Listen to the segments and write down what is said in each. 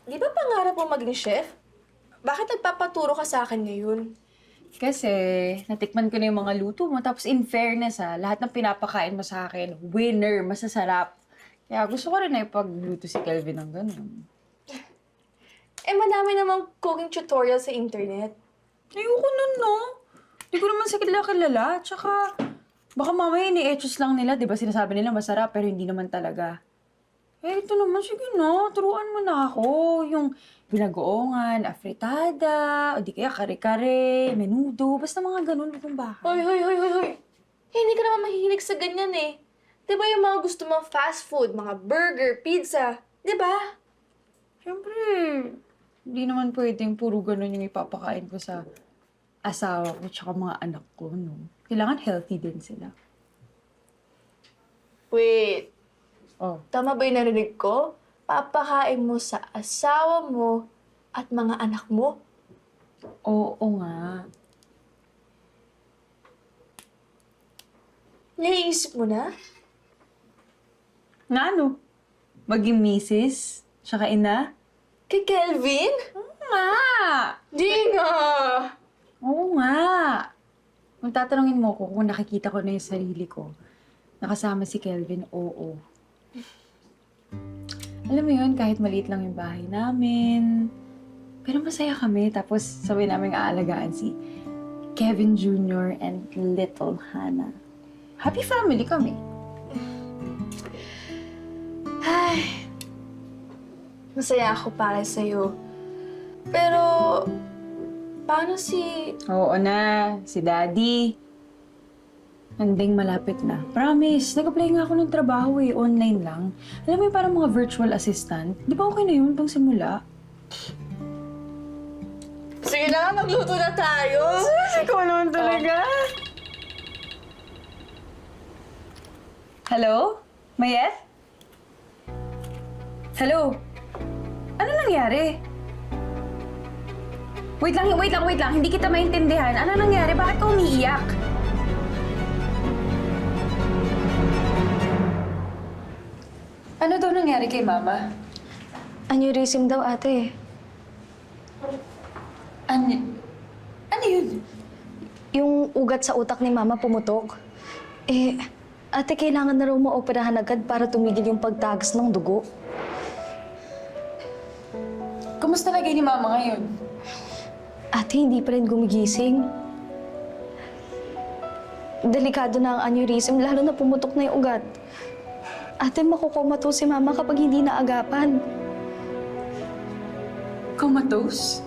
Di ba pangarap mo maging chef? Bakit nagpapaturo ka sa akin ngayon? Kasi natikman ko na yung mga luto mo. Tapos in fairness lahat ng pinapakain mo sa akin, winner, masasarap. Kaya gusto ko rin na ipagluto si Kelvin ng ganun. Eh, madami namang cooking tutorial sa internet. Ayoko nun, no? Hindi ko naman sila kilala. Tsaka, baka mamaya ni-etchos lang nila. Di ba sinasabi nila masarap, pero hindi naman talaga. Eh, ito naman, sige na. Turuan mo na ako. Yung binagoongan, afritada, o di kaya kare-kare, menudo. Basta mga ganun lutong bahay. Hoy, hoy, hoy, hoy, hoy. Eh, hindi ka naman mahilig sa ganyan eh. Di ba yung mga gusto mong fast food, mga burger, pizza? Di ba? Siyempre, hindi naman pwedeng puro ganun yung ipapakain ko sa asawa ko tsaka mga anak ko, no? Kailangan healthy din sila. Wait, Oh, tama ba yung narinig ko? Papakain mo sa asawa mo at mga anak mo? oo nga. Naiisip mo na? Na ano? Maging misis? Tsaka ina? Kay Kelvin? Oo nga! Di nga! Oo nga! Kung tatanungin mo ko kung nakikita ko na yung sarili ko, nakasama si Kelvin, oo. Alam mo yun, kahit maliit lang yung bahay namin, pero masaya kami. Tapos sabay namin aalagaan si Kevin Jr. and little Hannah. Happy family kami. Ay, masaya ako para sa'yo. Pero, paano si... Oo na, si Daddy. Nanding malapit na. Promise, nag-apply nga ako ng trabaho online lang. Alam mo yung parang mga virtual assistant? Di ba okay na yun pang simula? Sige na, magluto na tayo! Ikaw naman talaga. Hello? Mayet? Hello? Ano nangyari? Wait lang. Hindi kita maintindihan. Ano nangyari? Bakit ka umiiyak? Ano daw nangyari kay Mama? Aneurysm daw, ate. Ano yun? Yung ugat sa utak ni Mama pumutok. Eh, ate, kailangan na raw maoperahan agad para tumigil yung pagtagas ng dugo. Kumusta lagay ni Mama ngayon? Ate, hindi pa rin gumigising. Delikado na ang aneurysm, lalo na pumutok na yung ugat. Ate, makukomato si Mama kapag hindi naagapan. Comatose?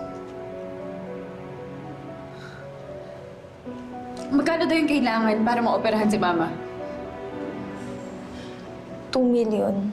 Magkano daw yung kailangan para maoperahan si Mama? 2 million.